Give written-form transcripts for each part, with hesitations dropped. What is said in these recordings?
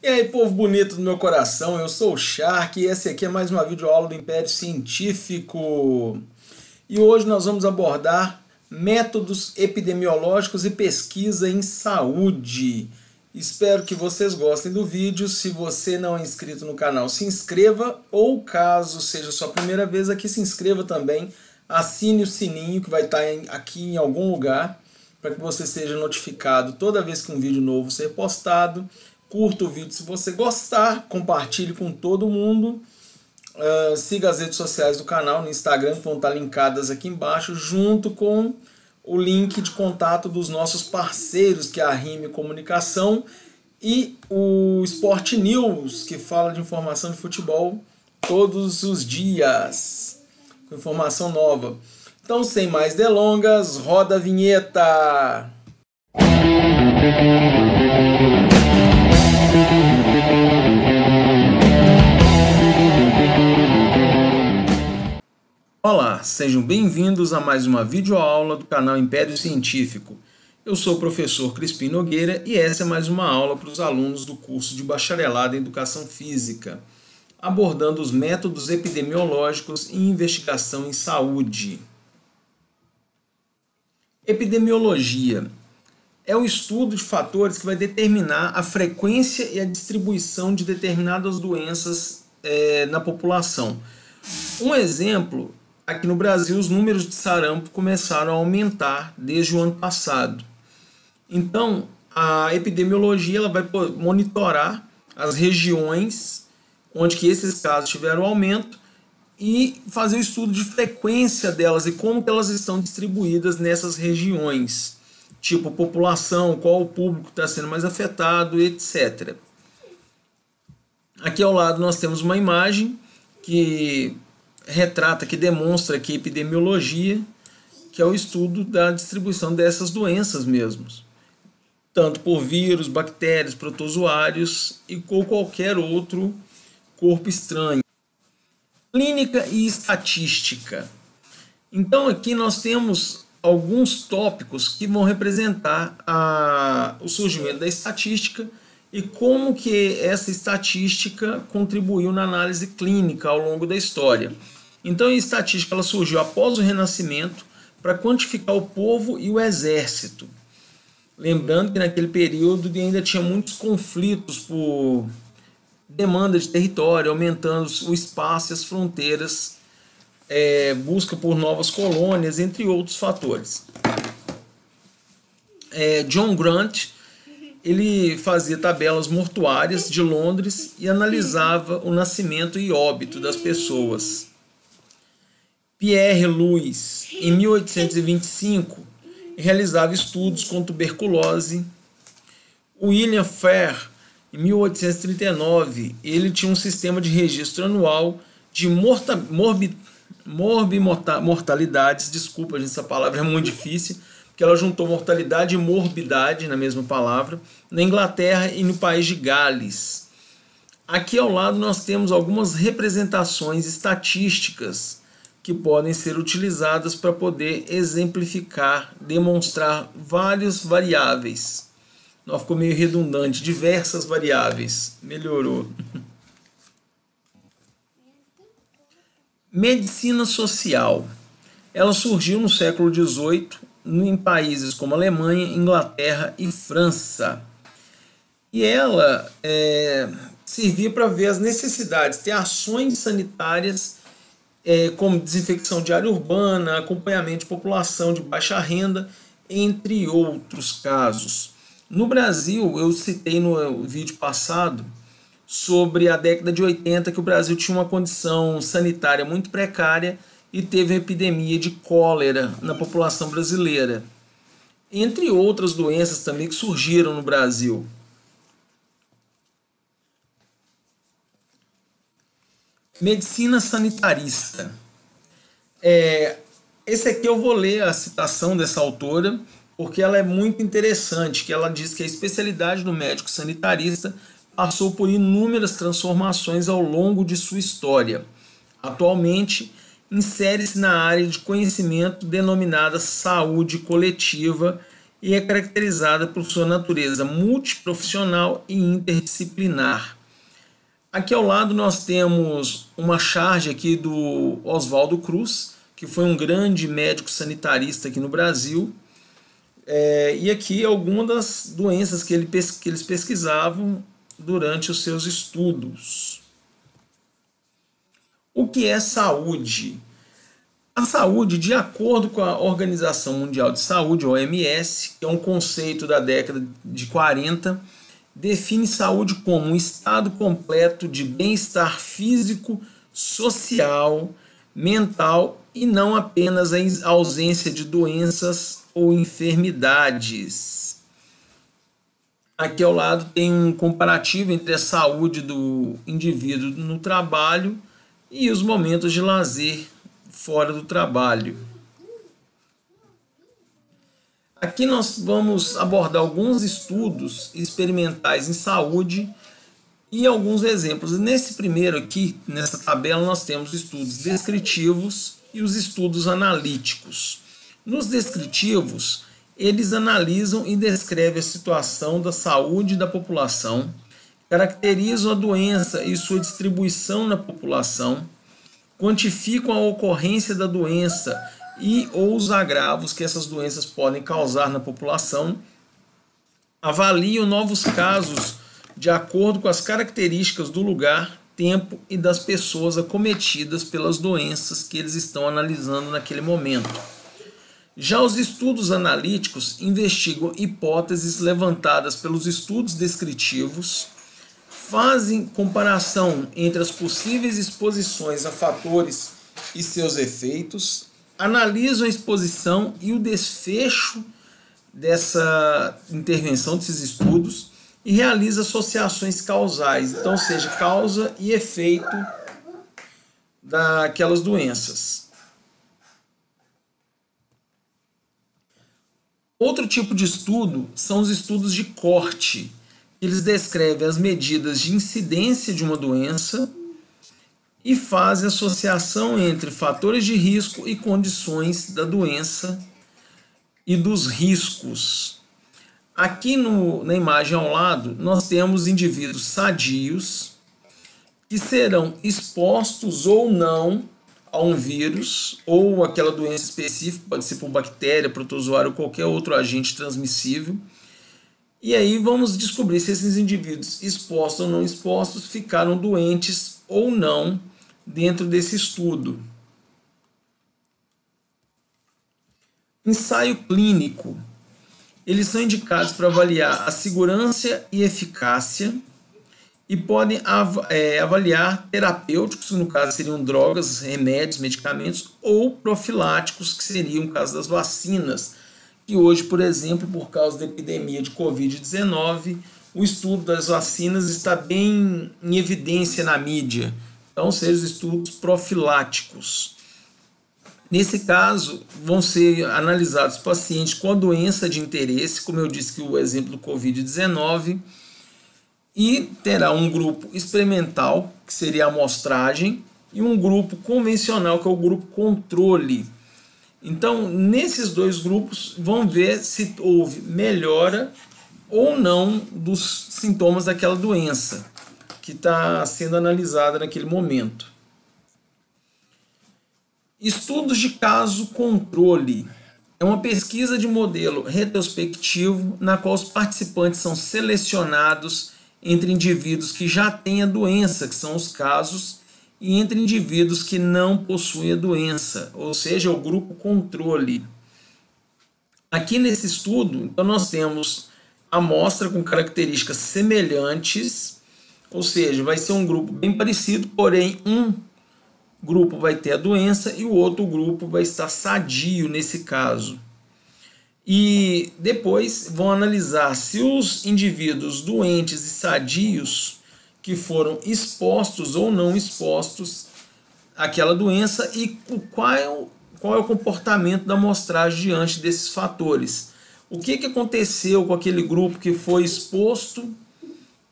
E aí, povo bonito do meu coração, eu sou o Shark e esse aqui é mais uma videoaula do Império Científico. E hoje nós vamos abordar métodos epidemiológicos e pesquisa em saúde. Espero que vocês gostem do vídeo. Se você não é inscrito no canal, se inscreva, ou caso seja a sua primeira vez aqui, se inscreva também. Assine o sininho que vai estar aqui em algum lugar, para que você seja notificado toda vez que um vídeo novo ser postado. Curta o vídeo se você gostar, compartilhe com todo mundo. Siga as redes sociais do canal no Instagram, que vão estar linkadas aqui embaixo, junto com o link de contato dos nossos parceiros, que é a Rime Comunicação e o Sport News, que fala de informação de futebol todos os dias, com informação nova. Então, sem mais delongas, roda a vinheta! Olá, sejam bem-vindos a mais uma videoaula do canal Império Científico. Eu sou o professor Crispim Nogueira e essa é mais uma aula para os alunos do curso de Bacharelado em Educação Física, abordando os métodos epidemiológicos e investigação em saúde. Epidemiologia é o estudo de fatores que vai determinar a frequência e a distribuição de determinadas doenças na população. Um exemplo, aqui no Brasil os números de sarampo começaram a aumentar desde o ano passado. Então, a epidemiologia ela vai monitorar as regiões onde que esses casos tiveram aumento e fazer o estudo de frequência delas e como que elas estão distribuídas nessas regiões. Tipo, população, qual o público está sendo mais afetado, etc. Aqui ao lado nós temos uma imagem que retrata, que demonstra que epidemiologia, que é o estudo da distribuição dessas doenças mesmos, tanto por vírus, bactérias, protozoários e ou qualquer outro corpo estranho. Clínica e estatística. Então aqui nós temos alguns tópicos que vão representar o surgimento da estatística e como que essa estatística contribuiu na análise clínica ao longo da história. Então a estatística ela surgiu após o Renascimento para quantificar o povo e o exército. Lembrando que naquele período ainda tinha muitos conflitos por demanda de território, aumentando o espaço e as fronteiras, busca por novas colônias, entre outros fatores. John Grant ele fazia tabelas mortuárias de Londres e analisava o nascimento e óbito das pessoas. Pierre Louis, em 1825, realizava estudos com tuberculose. William Fair, em 1839, ele tinha um sistema de registro anual de mortalidades. Desculpa, gente, essa palavra é muito difícil, porque ela juntou mortalidade e morbidade na mesma palavra, na Inglaterra e no país de Gales. Aqui ao lado nós temos algumas representações estatísticas que podem ser utilizadas para poder exemplificar, demonstrar várias variáveis. Não, ficou meio redundante, diversas variáveis. Melhorou. Medicina social. Ela surgiu no século XVIII em países como Alemanha, Inglaterra e França. E ela servia para ver as necessidades, ter ações sanitárias como desinfecção de área urbana, acompanhamento de população de baixa renda, entre outros casos. No Brasil, eu citei no vídeo passado sobre a década de 80 que o Brasil tinha uma condição sanitária muito precária e teve uma epidemia de cólera na população brasileira, entre outras doenças também que surgiram no Brasil. Medicina sanitarista. Esse aqui eu vou ler a citação dessa autora, porque ela é muito interessante, que ela diz que a especialidade do médico sanitarista passou por inúmeras transformações ao longo de sua história. Atualmente, insere-se na área de conhecimento denominada saúde coletiva e é caracterizada por sua natureza multiprofissional e interdisciplinar. Aqui ao lado nós temos uma charge aqui do Oswaldo Cruz, que foi um grande médico sanitarista aqui no Brasil, e aqui algumas das doenças que eles pesquisavam durante os seus estudos. O que é saúde? A saúde, de acordo com a Organização Mundial de Saúde, OMS, que é um conceito da década de 40, define saúde como um estado completo de bem-estar físico, social, mental e não apenas a ausência de doenças ou enfermidades. Aqui ao lado tem um comparativo entre a saúde do indivíduo no trabalho e os momentos de lazer fora do trabalho. Aqui nós vamos abordar alguns estudos experimentais em saúde e alguns exemplos. Nesse primeiro aqui, nessa tabela, nós temos estudos descritivos e os estudos analíticos. Nos descritivos, eles analisam e descrevem a situação da saúde da população, caracterizam a doença e sua distribuição na população, quantificam a ocorrência da doença e ou os agravos que essas doenças podem causar na população, avaliam novos casos de acordo com as características do lugar, tempo e das pessoas acometidas pelas doenças que eles estão analisando naquele momento. Já os estudos analíticos investigam hipóteses levantadas pelos estudos descritivos, fazem comparação entre as possíveis exposições a fatores e seus efeitos, analisam a exposição e o desfecho dessa intervenção, desses estudos, e realiza associações causais, então, seja causa e efeito daquelas doenças. Outro tipo de estudo são os estudos de corte. Eles descrevem as medidas de incidência de uma doença e fazem associação entre fatores de risco e condições da doença e dos riscos. Aqui na imagem ao lado, nós temos indivíduos sadios que serão expostos ou não a um vírus ou aquela doença específica, pode ser por bactéria, protozoário ou qualquer outro agente transmissível. E aí vamos descobrir se esses indivíduos expostos ou não expostos ficaram doentes ou não dentro desse estudo. Ensaio clínico. Eles são indicados para avaliar a segurança e eficácia e podem avaliar terapêuticos, que no caso seriam drogas, remédios, medicamentos, ou profiláticos, que seriam o caso das vacinas, que hoje, por exemplo, por causa da epidemia de Covid-19, o estudo das vacinas está bem em evidência na mídia. Então, sejam os estudos profiláticos. Nesse caso, vão ser analisados pacientes com a doença de interesse, como eu disse que o exemplo do Covid-19, e terá um grupo experimental, que seria a amostragem, e um grupo convencional, que é o grupo controle. Então, nesses dois grupos, vão ver se houve melhora ou não dos sintomas daquela doença que está sendo analisada naquele momento. Estudos de caso controle. É uma pesquisa de modelo retrospectivo na qual os participantes são selecionados entre indivíduos que já têm a doença, que são os casos, e entre indivíduos que não possuem a doença, ou seja, o grupo controle. Aqui nesse estudo, então, nós temos amostra com características semelhantes, ou seja, vai ser um grupo bem parecido, porém um grupo vai ter a doença e o outro grupo vai estar sadio nesse caso. E depois vão analisar se os indivíduos doentes e sadios que foram expostos ou não expostos àquela doença e qual é o comportamento da amostragem diante desses fatores. O que aconteceu com aquele grupo que foi exposto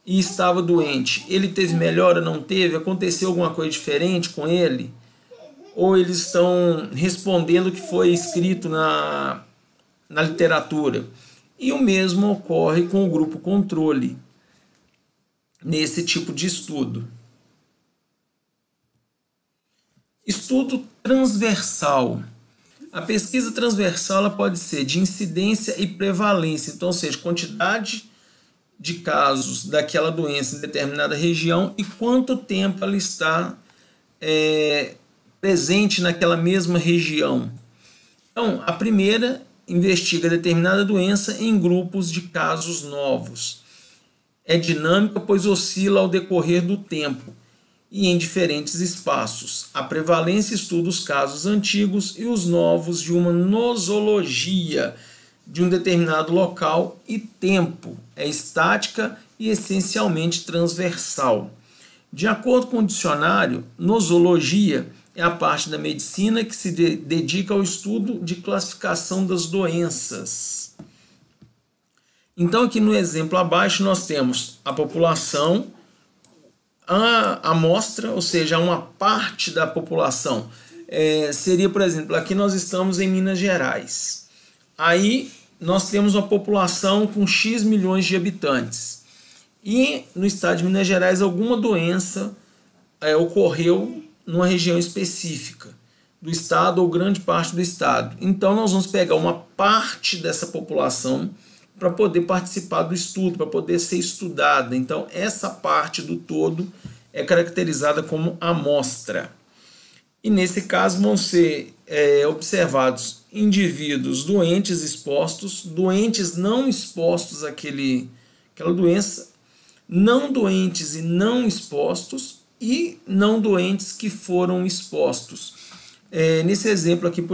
e estava doente? Ele teve melhora, não teve? Aconteceu alguma coisa diferente com ele? Ou eles estão respondendo o que foi escrito na literatura? E o mesmo ocorre com o grupo controle, nesse tipo de estudo. Estudo transversal. A pesquisa transversal ela pode ser de incidência e prevalência, então, ou seja, quantidade de casos daquela doença em determinada região e quanto tempo ela está presente naquela mesma região. Então, a primeira investiga determinada doença em grupos de casos novos. É dinâmica, pois oscila ao decorrer do tempo e em diferentes espaços. A prevalência estuda os casos antigos e os novos de uma nosologia de um determinado local e tempo. É estática e essencialmente transversal. De acordo com o dicionário, nosologia é a parte da medicina que se dedica ao estudo de classificação das doenças. Então, aqui no exemplo abaixo, nós temos a população, a amostra, ou seja, uma parte da população. Seria, por exemplo, aqui nós estamos em Minas Gerais. Aí nós temos uma população com X milhões de habitantes. E no estado de Minas Gerais, alguma doença ocorreu numa região específica do estado ou grande parte do estado. Então nós vamos pegar uma parte dessa população para poder participar do estudo, para poder ser estudada. Então essa parte do todo é caracterizada como amostra. E nesse caso vão ser observados indivíduos doentes expostos, doentes não expostos àquela doença, não doentes e não expostos e não doentes que foram expostos. Nesse exemplo aqui,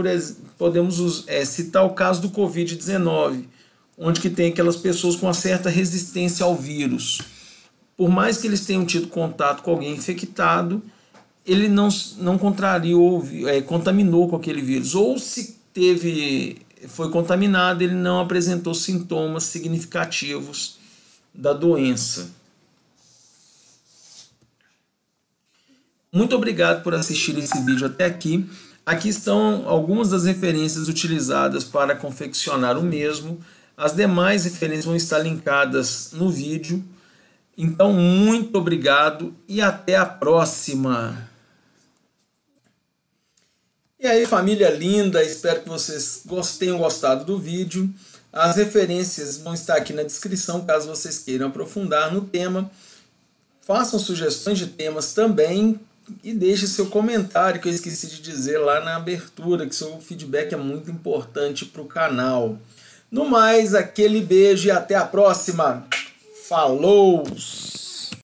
podemos citar o caso do Covid-19, onde que tem aquelas pessoas com uma certa resistência ao vírus. Por mais que eles tenham tido contato com alguém infectado, ele não contrariou, contaminou com aquele vírus. Ou se foi contaminado, ele não apresentou sintomas significativos da doença. Muito obrigado por assistir esse vídeo até aqui. Aqui estão algumas das referências utilizadas para confeccionar o mesmo. As demais referências vão estar linkadas no vídeo. Então, muito obrigado e até a próxima! E aí, família linda, espero que vocês tenham gostado do vídeo. As referências vão estar aqui na descrição, caso vocês queiram aprofundar no tema. Façam sugestões de temas também e deixe seu comentário, que eu esqueci de dizer lá na abertura, que seu feedback é muito importante para o canal. No mais, aquele beijo e até a próxima. Falou!